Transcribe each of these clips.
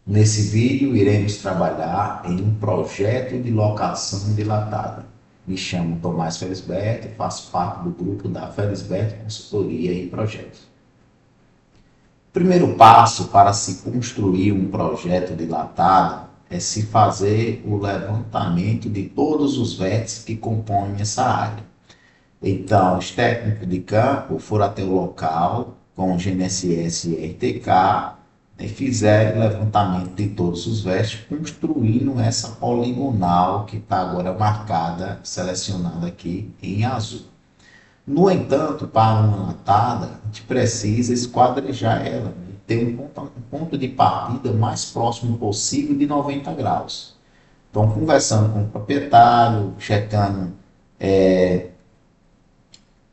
Nesse vídeo iremos trabalhar em um projeto de locação dilatada. Me chamo Tomás Felisberto e faço parte do grupo da Felisberto Consultoria e Projetos. O primeiro passo para se construir um projeto dilatado é se fazer o levantamento de todos os vértices que compõem essa área. Então, os técnicos de campo foram até o local com o GNSS e RTK e fizeram o levantamento de todos os vértices, construindo essa poligonal que está agora marcada, selecionada aqui em azul. No entanto, para uma latada, a gente precisa esquadrejar ela, né? Ter um ponto de partida mais próximo possível de 90 graus. Então, conversando com o proprietário, checando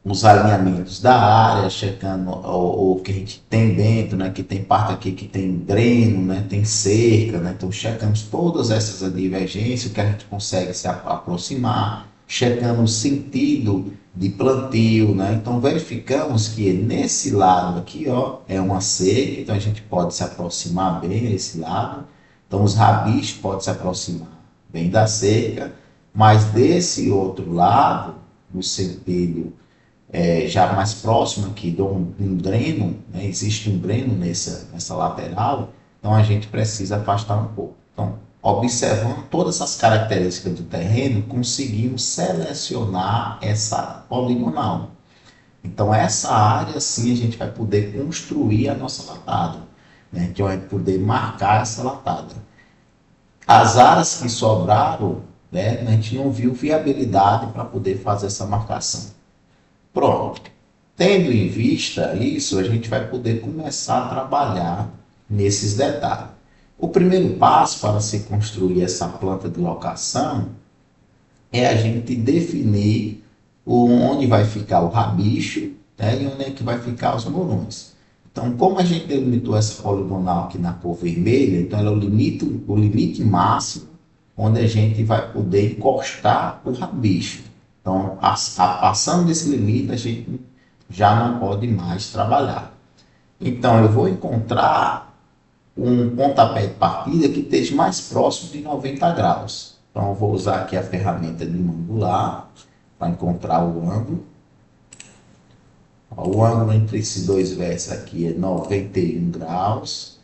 os alinhamentos da área, checando o que a gente tem dentro, né? Que tem parte aqui que tem dreno, né? Tem cerca, né? Então checamos todas essas divergências, que a gente consegue se aproximar, checando o sentido de plantio, né? Então verificamos que nesse lado aqui, ó, é uma cerca, então a gente pode se aproximar bem desse lado. Então os rabichos podem se aproximar bem da cerca, mas desse outro lado, no sentido já mais próximo aqui de um dreno, né? Existe um dreno nessa lateral, então a gente precisa afastar um pouco. Então, observando todas as características do terreno, conseguimos selecionar essa poligonal. Então, essa área sim a gente vai poder construir a nossa latada, né? A gente vai poder marcar essa latada. As áreas que sobraram, né, a gente não viu viabilidade para poder fazer essa marcação. Pronto. Tendo em vista isso, a gente vai poder começar a trabalhar nesses detalhes. O primeiro passo para se construir essa planta de locação é a gente definir onde vai ficar o rabicho, né, e onde é que vai ficar os morões. Então, como a gente delimitou essa poligonal aqui na cor vermelha, então ela é o limite máximo onde a gente vai poder encostar o rabicho. Então, passando desse limite, a gente já não pode mais trabalhar. Então, eu vou encontrar um pontapé de partida que esteja mais próximo de 90 graus. Então, eu vou usar aqui a ferramenta de angular para encontrar o ângulo. O ângulo entre esses dois vértices aqui é 91 graus.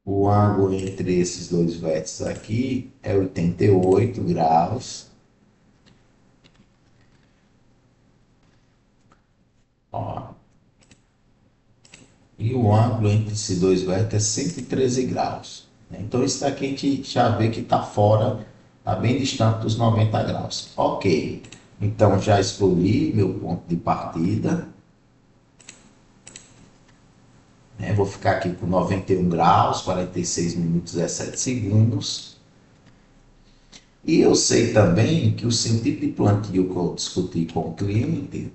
O ângulo entre esses dois vértices aqui é 88 graus. Ó. E o ângulo entre esses dois vértices é 113 graus. Então, isso daqui a gente já vê que está fora, está bem distante dos 90 graus. Ok. Então, já escolhi meu ponto de partida. Vou ficar aqui por 91 graus, 46 minutos e 17 segundos. E eu sei também que o sentido de plantio que eu discuti com o cliente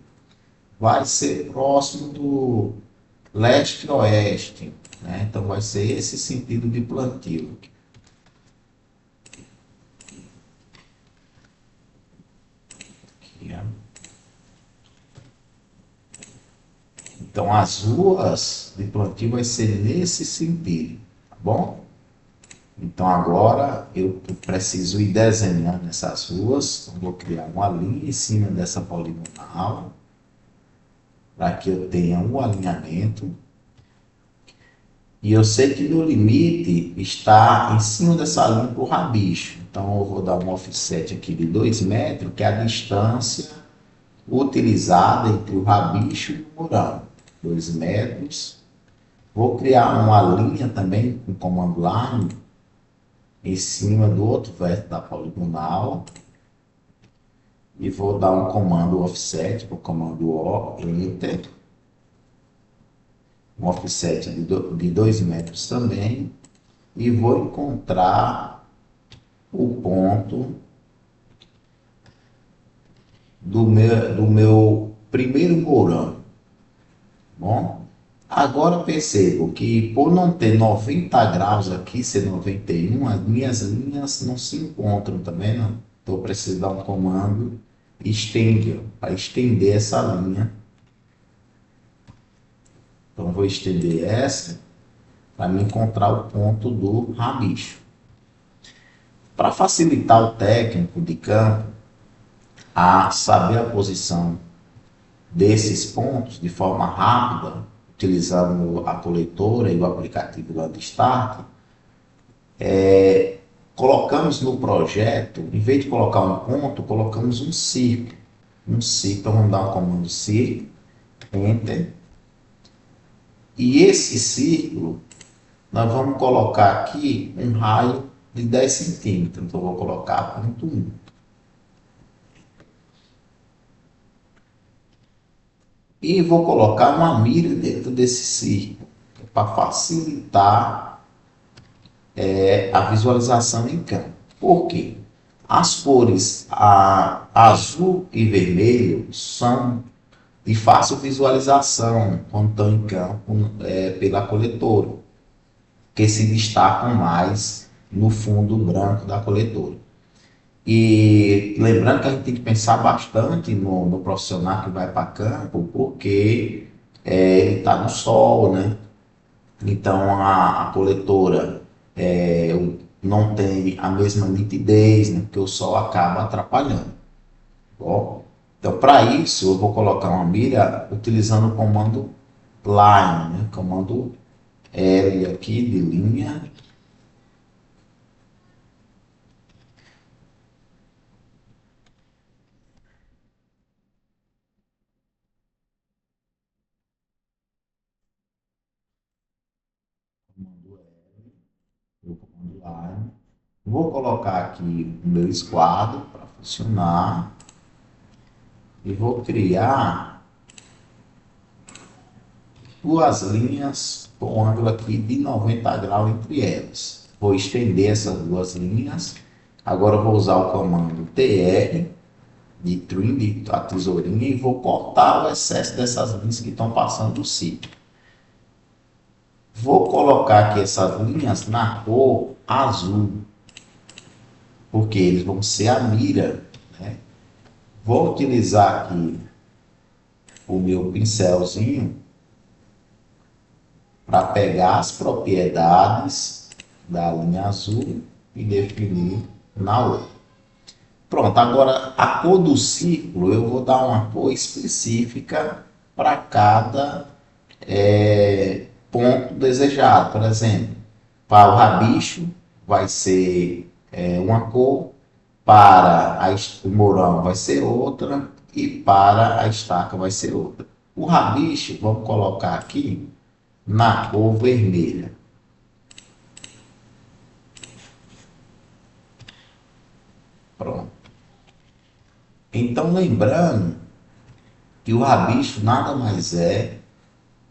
vai ser próximo do leste-oeste, né? Então vai ser esse sentido de plantio. Aqui, ó. Então as ruas de plantio vai ser nesse sentido, tá bom? Então agora eu preciso ir desenhando essas ruas. Então, vou criar uma linha em cima dessa poligonal para que eu tenha um alinhamento. E eu sei que no limite está em cima dessa linha para o rabicho. Então eu vou dar um offset aqui de 2 metros, que é a distância utilizada entre o rabicho e o morão. 2 metros. Vou criar uma linha também com comando line em cima do outro vértice da poligonal. E vou dar um comando offset, o comando O, Enter. Um offset de 2 metros também. E vou encontrar o ponto do meu primeiro morão. Bom, agora percebo que por não ter 90 graus aqui, ser 91, as minhas linhas não se encontram, tá vendo? Então eu preciso dar um comando estender, para estender essa linha Então eu vou estender essa para me encontrar o ponto do rabicho. Para facilitar o técnico de campo a saber a posição desses pontos de forma rápida, utilizando a coletora e o aplicativo lá de Start, colocamos no projeto, em vez de colocar um ponto, colocamos um círculo. Um círculo, então vamos dar um comando círculo, Enter. E esse círculo, nós vamos colocar aqui um raio de 10 centímetros. Então eu vou colocar ponto 1. E vou colocar uma mira dentro desse círculo, para facilitar a visualização em campo. Por quê? As cores azul e vermelho são de fácil visualização quando estão em campo pela coletora, que se destacam mais no fundo branco da coletora. E lembrando que a gente tem que pensar bastante no profissional que vai para campo, porque ele está no sol, né? Então a coletora não tem a mesma nitidez, né? Porque o sol acaba atrapalhando. Bom, então para isso eu vou colocar uma mira utilizando o comando line, né? Comando L aqui de linha. Comando L, o comando line. Vou colocar aqui o meu esquadro para funcionar e vou criar duas linhas com um ângulo aqui de 90 graus entre elas. Vou estender essas duas linhas. Agora eu vou usar o comando TR de trim, a tesourinha, e vou cortar o excesso dessas linhas que estão passando do ciclo. Vou colocar aqui essas linhas na cor azul, porque eles vão ser a mira, né? Vou utilizar aqui o meu pincelzinho para pegar as propriedades da linha azul e definir na outra. Pronto, agora a cor do círculo eu vou dar uma cor específica para cada ponto desejado. Por exemplo, para o rabicho vai ser uma cor, para o mourão vai ser outra e para a estaca vai ser outra. O rabicho vamos colocar aqui na cor vermelha. Pronto. Então lembrando que o rabicho nada mais é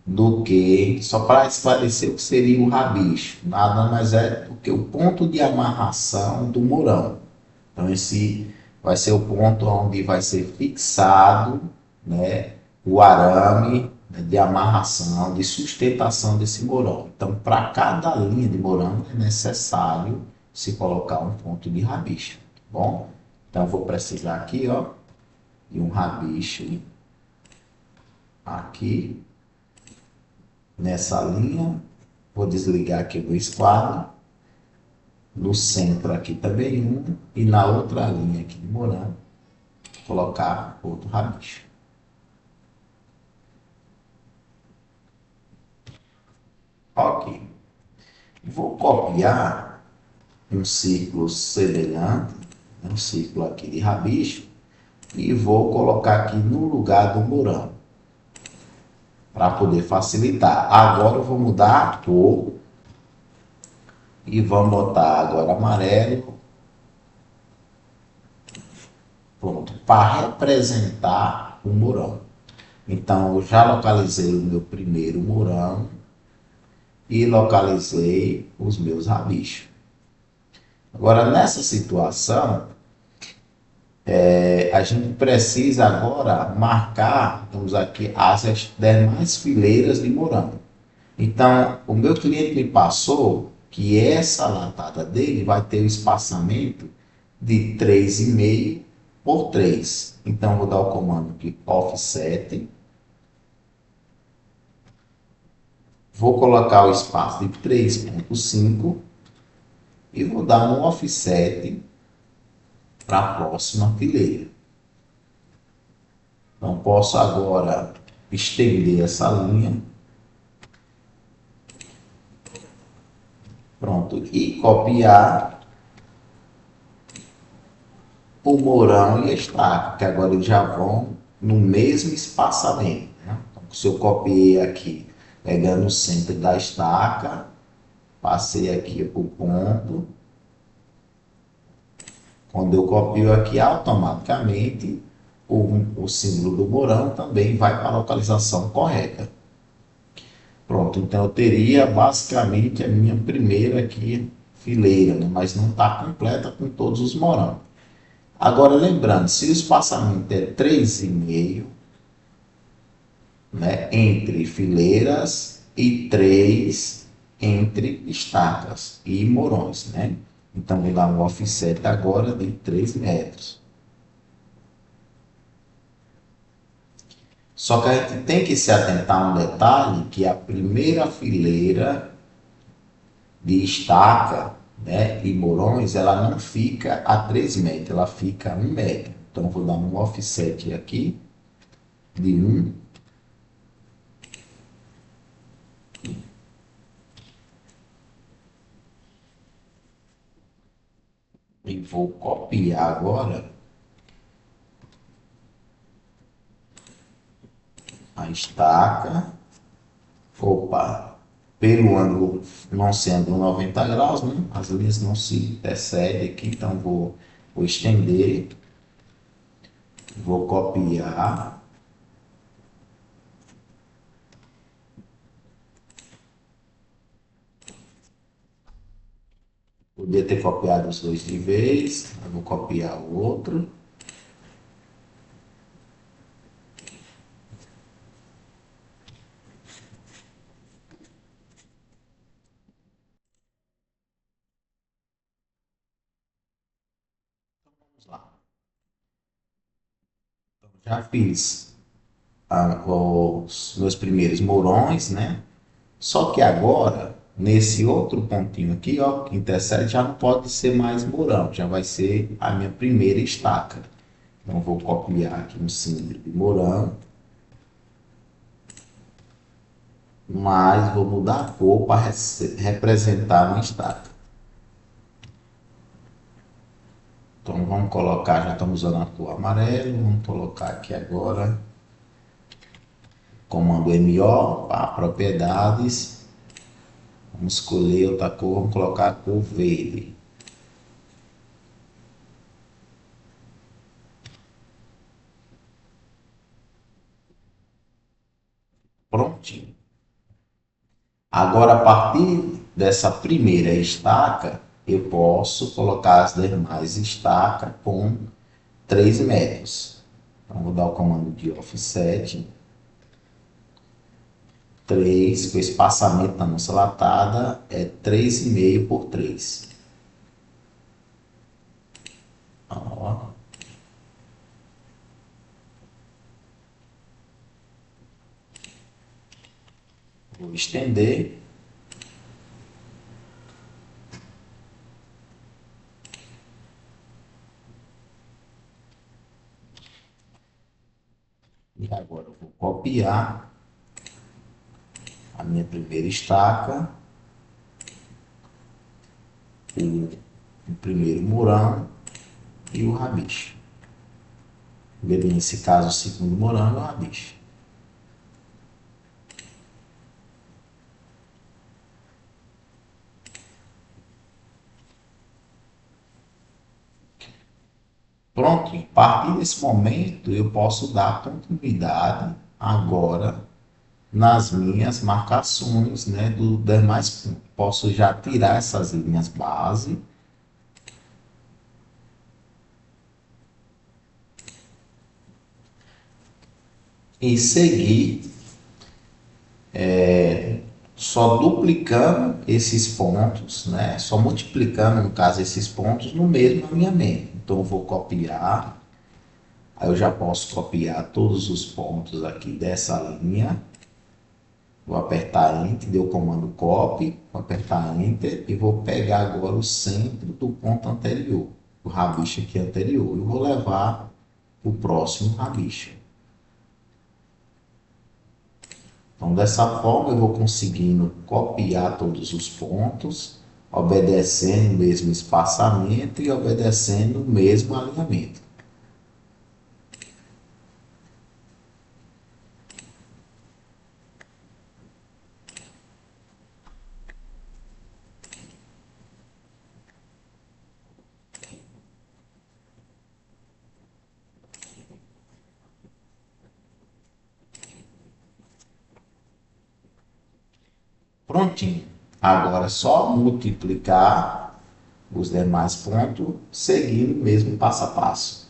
do que, só para esclarecer o que seria o rabicho, nada mais é do que o ponto de amarração do mourão. Então esse vai ser o ponto onde vai ser fixado, né, o arame, né, de amarração, de sustentação desse mourão. Então para cada linha de mourão é necessário se colocar um ponto de rabicho. Bom, então eu vou precisar aqui, ó, de um rabicho aqui nessa linha. Vou desligar aqui o meu esquadro. No centro aqui também um. E na outra linha aqui de morango, colocar outro rabicho. Ok. Vou copiar um círculo semelhante, um círculo aqui de rabicho, e vou colocar aqui no lugar do morango, para poder facilitar. Agora eu vou mudar a cor e vamos botar agora amarelo. Pronto, para representar o mourão. Então, eu já localizei o meu primeiro mourão e localizei os meus rabichos. Agora, nessa situação, a gente precisa agora marcar, temos aqui as demais fileiras de mourão. Então, o meu cliente me passou que essa latada dele vai ter um espaçamento de 3,5 por 3. Então, vou dar o comando aqui offset Vou colocar o espaço de 3,5 e vou dar um offset para a próxima fileira. Então, posso agora estender essa linha. Pronto. E copiar o mourão e a estaca, que agora eles já vão no mesmo espaçamento. Né? Então, se eu copiei aqui, pegando o centro da estaca, passei aqui para o ponto. Quando eu copio aqui, automaticamente o símbolo do mourão também vai para a localização correta. Pronto, então eu teria basicamente a minha primeira aqui fileira, né? Mas não está completa com todos os morão. Agora lembrando, se o espaçamento é 3,5, né, entre fileiras e 3 entre estacas e morões, né? Então vou dar um offset agora de 3 metros. Só que a gente tem que se atentar a um detalhe, que a primeira fileira de estaca, né, e morões, ela não fica a 3 metros, ela fica a 1 metro. Então vou dar um offset aqui de 1. E vou copiar agora a estaca. Opa, pelo ângulo não sendo 90 graus, né? As linhas não se intercedem aqui, então vou estender, vou copiar, podia ter copiado os dois de vez, eu vou copiar o outro. Vamos lá. Então, já fiz os meus primeiros mourões, né? Só que agora, nesse outro pontinho aqui, ó, que intercede, já não pode ser mais mourão, já vai ser a minha primeira estaca. Então, vou copiar aqui um símbolo de mourão, mas vou mudar a cor para representar uma estaca. Então, vamos colocar, já estamos usando a cor amarelo, vamos colocar aqui agora, comando MO, para propriedades, vamos escolher outra cor, vamos colocar a cor verde. Prontinho. Agora, a partir dessa primeira estaca, eu posso colocar as demais estacas com 3 metros. Então, vou dar o comando de offset 3, que o espaçamento da nossa latada é 3,5 por 3. Ó. Vou estender. E agora eu vou copiar a minha primeira estaca, o primeiro mourão e o rabicho. Nesse caso, o segundo mourão e o rabicho. Pronto, a partir desse momento eu posso dar continuidade agora nas minhas marcações, né, do demais pontos. Posso já tirar essas linhas base e seguir só duplicando esses pontos, né, só multiplicando, no caso, esses pontos no mesmo alinhamento. Então eu vou copiar, aí eu já posso copiar todos os pontos aqui dessa linha. Vou apertar Enter, deu o comando Copy, vou apertar Enter e vou pegar agora o centro do ponto anterior, o rabicho aqui anterior, e vou levar para o próximo rabicho. Então, dessa forma, eu vou conseguindo copiar todos os pontos, obedecendo o mesmo espaçamento e obedecendo o mesmo alinhamento. Prontinho. Agora é só multiplicar os demais pontos seguindo o mesmo passo a passo.